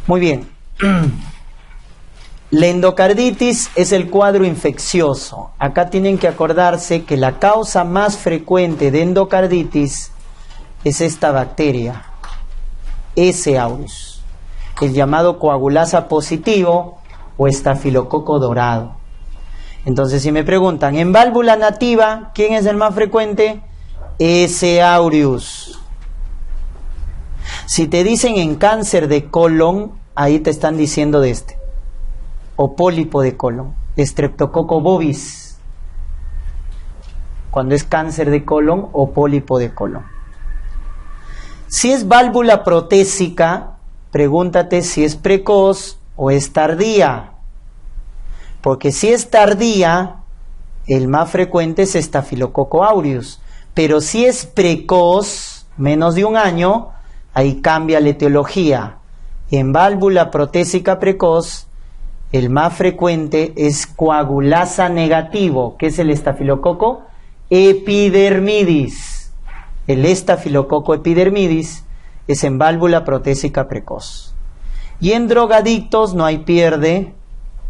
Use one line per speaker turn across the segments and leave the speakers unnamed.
Muy bien. La endocarditis es el cuadro infeccioso. Acá tienen que acordarse que la causa más frecuente de endocarditis es esta bacteria, S. aureus, el llamado coagulasa positivo o estafilococo dorado. Entonces, si me preguntan, en válvula nativa, ¿quién es el más frecuente? S. aureus. Si te dicen en cáncer de colon, ahí te están diciendo de este. O pólipo de colon, Streptococcus bovis, cuando es cáncer de colon o pólipo de colon. Si es válvula protésica, pregúntate si es precoz o es tardía, porque si es tardía, el más frecuente es Staphylococcus aureus, pero si es precoz, menos de un año, ahí cambia la etiología. En válvula protésica precoz, el más frecuente es coagulasa negativo, que es el estafilococo epidermidis. El estafilococo epidermidis es en válvula protésica precoz. Y en drogadictos no hay pierde,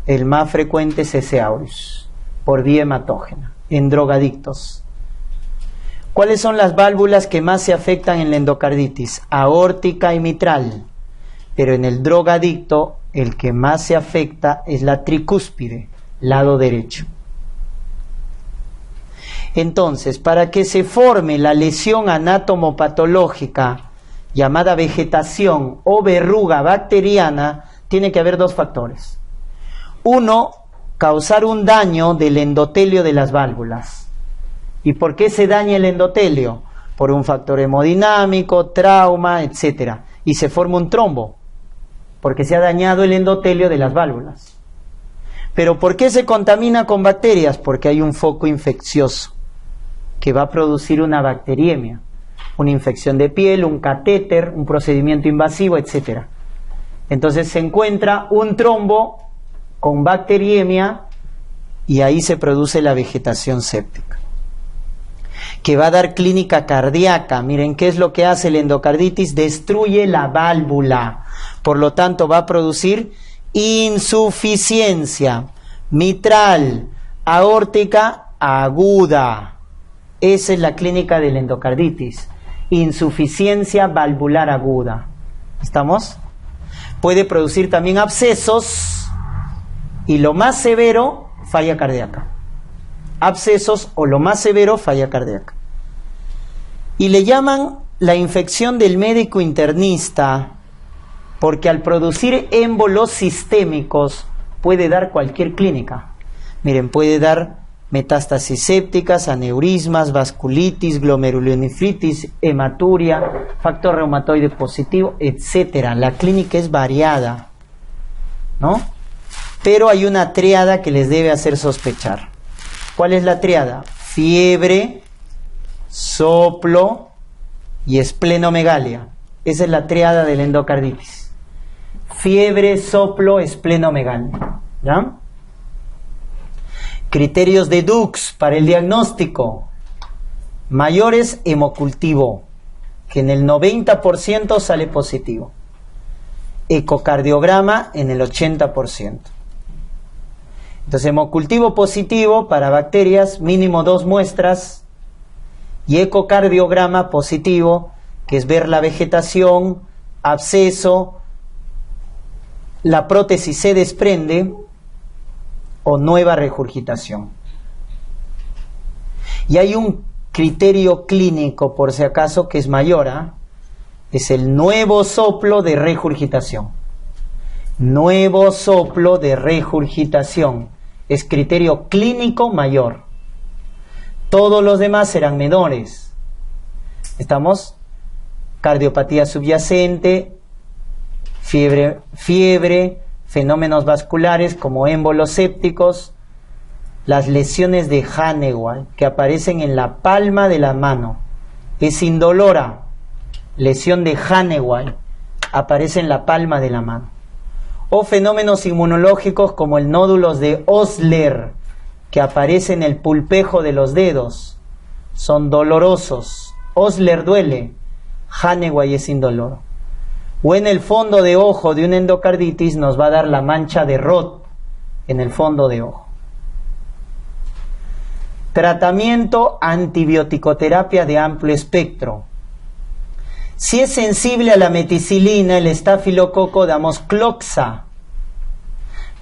el más frecuente es S. aureus, por vía hematógena, en drogadictos. ¿Cuáles son las válvulas que más se afectan en la endocarditis? Aórtica y mitral. Pero en el drogadicto, el que más se afecta es la tricúspide, lado derecho. Entonces, para que se forme la lesión anatomopatológica llamada vegetación o verruga bacteriana, tiene que haber dos factores. Uno, causar un daño del endotelio de las válvulas. ¿Y por qué se daña el endotelio? Por un factor hemodinámico, trauma, etc. Y se forma un trombo, porque se ha dañado el endotelio de las válvulas. ¿Pero por qué se contamina con bacterias? Porque hay un foco infeccioso que va a producir una bacteriemia, una infección de piel, un catéter, un procedimiento invasivo, etc. Entonces se encuentra un trombo con bacteriemia y ahí se produce la vegetación séptica, que va a dar clínica cardíaca. Miren, ¿qué es lo que hace la endocarditis? Destruye la válvula, por lo tanto va a producir insuficiencia mitral, aórtica aguda. Esa es la clínica de la endocarditis, insuficiencia valvular aguda. ¿Estamos? Puede producir también abscesos y lo más severo, falla cardíaca. Abscesos o lo más severo, falla cardíaca. Y le llaman la infección del médico internista porque al producir émbolos sistémicos puede dar cualquier clínica. Miren, puede dar metástasis sépticas, aneurismas, vasculitis, glomerulonefritis, hematuria, factor reumatoide positivo, etc. La clínica es variada, ¿no? Pero hay una tríada que les debe hacer sospechar. ¿Cuál es la tríada? Fiebre, soplo y esplenomegalia. Esa es la tríada de la endocarditis. Fiebre, soplo, esplenomegalia. ¿Ya? Criterios de Dux para el diagnóstico. Mayores, hemocultivo, que en el 90% sale positivo. Ecocardiograma en el 80%. Entonces, hemocultivo positivo para bacterias, mínimo 2 muestras, y ecocardiograma positivo, que es ver la vegetación, absceso, la prótesis se desprende o nueva regurgitación. Y hay un criterio clínico, por si acaso, que es mayor, es el nuevo soplo de regurgitación. Nuevo soplo de regurgitación. Es criterio clínico mayor. Todos los demás serán menores. ¿Estamos? Cardiopatía subyacente, fiebre, fenómenos vasculares como émbolos sépticos, las lesiones de Hannewal que aparecen en la palma de la mano. Es indolora. Lesión de Hannewal aparece en la palma de la mano. O fenómenos inmunológicos como el nódulos de Osler, que aparece en el pulpejo de los dedos. Son dolorosos. Osler duele, Hannewal es indoloro. O en el fondo de ojo de una endocarditis nos va a dar la mancha de Roth en el fondo de ojo. Tratamiento antibioticoterapia de amplio espectro. Si es sensible a la meticilina, el estafilococo, damos cloxa.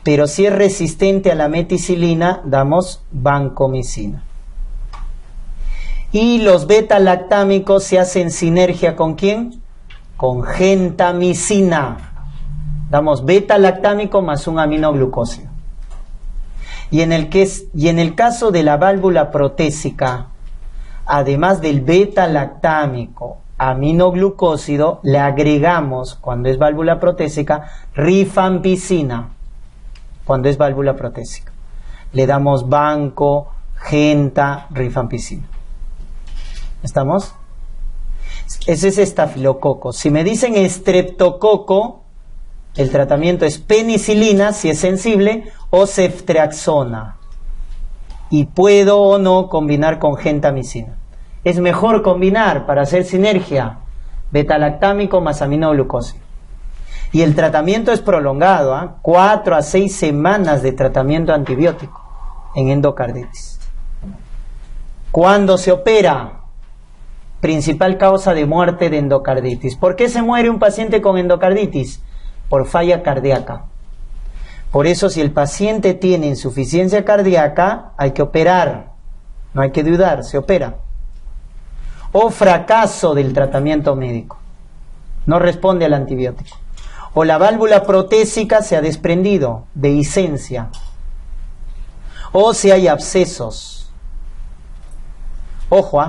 Pero si es resistente a la meticilina, damos vancomicina. Y los beta-lactámicos se hacen sinergia ¿con quién? Con gentamicina. Damos beta-lactámico más un aminoglucósido. Y en el caso de la válvula protésica, además del beta-lactámico, aminoglucósido, le agregamos, cuando es válvula protésica, rifampicina, cuando es válvula protésica. Le damos banco, genta, rifampicina. ¿Estamos? Ese es estafilococo. Si me dicen estreptococo, el tratamiento es penicilina, si es sensible, o ceftriaxona. Y puedo o no combinar con gentamicina. Es mejor combinar para hacer sinergia beta-lactámico más aminoglucósido. Y el tratamiento es prolongado, 4 a 6 semanas de tratamiento antibiótico en endocarditis. ¿Cuándo se opera? Principal causa de muerte de endocarditis. ¿Por qué se muere un paciente con endocarditis? Por falla cardíaca. Por eso, si el paciente tiene insuficiencia cardíaca, hay que operar. No hay que dudar, se opera. O fracaso del tratamiento médico. No responde al antibiótico. O la válvula protésica se ha desprendido, dehiscencia. O si hay abscesos. Ojo,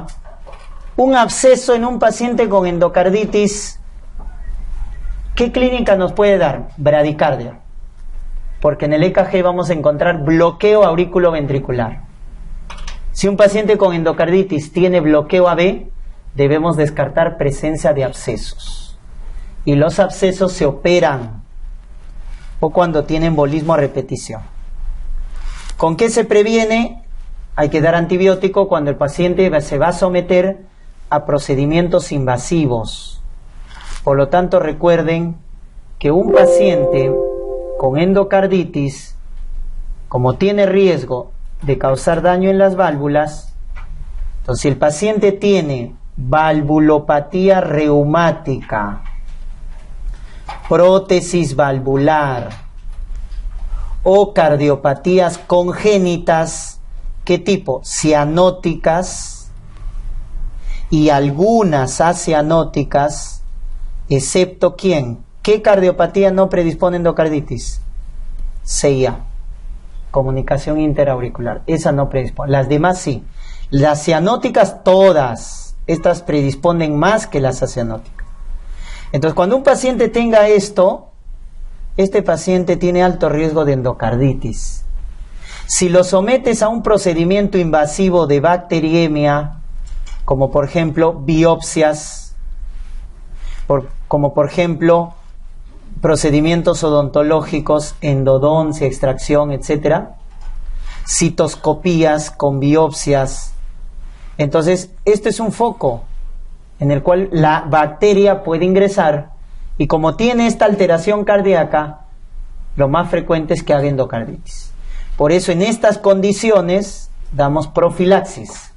un absceso en un paciente con endocarditis, ¿qué clínica nos puede dar? Bradicardia. Porque en el EKG vamos a encontrar bloqueo auriculoventricular. Si un paciente con endocarditis tiene bloqueo AB, debemos descartar presencia de abscesos. Y los abscesos se operan o cuando tiene embolismo a repetición. ¿Con qué se previene? Hay que dar antibiótico cuando el paciente se va a someter a procedimientos invasivos. Por lo tanto, recuerden que un paciente con endocarditis, como tiene riesgo de causar daño en las válvulas, entonces si el paciente tiene valvulopatía reumática, prótesis valvular o cardiopatías congénitas, ¿qué tipo? Cianóticas y algunas acianóticas, excepto ¿quién? ¿Qué cardiopatía no predispone a endocarditis? CIA, comunicación interauricular, esa no predispone, las demás sí. Las cianóticas todas, estas predisponen más que las acianóticas. Entonces, cuando un paciente tenga esto, este paciente tiene alto riesgo de endocarditis. Si lo sometes a un procedimiento invasivo de bacteriemia, como por ejemplo biopsias, como por ejemplo procedimientos odontológicos, endodoncia, extracción, etc., citoscopías con biopsias, entonces este es un foco en el cual la bacteria puede ingresar y como tiene esta alteración cardíaca, lo más frecuente es que haga endocarditis. Por eso en estas condiciones damos profilaxis.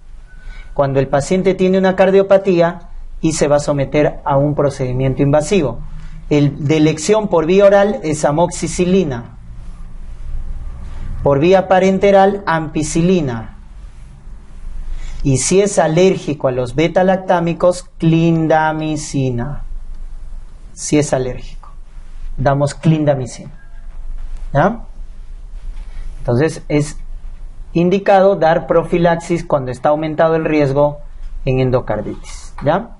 Cuando el paciente tiene una cardiopatía y se va a someter a un procedimiento invasivo. El de elección por vía oral es amoxicilina. Por vía parenteral, ampicilina. Y si es alérgico a los beta-lactámicos, clindamicina. Si es alérgico, damos clindamicina. ¿Ya? Entonces es indicado dar profilaxis cuando está aumentado el riesgo en endocarditis. ¿Ya?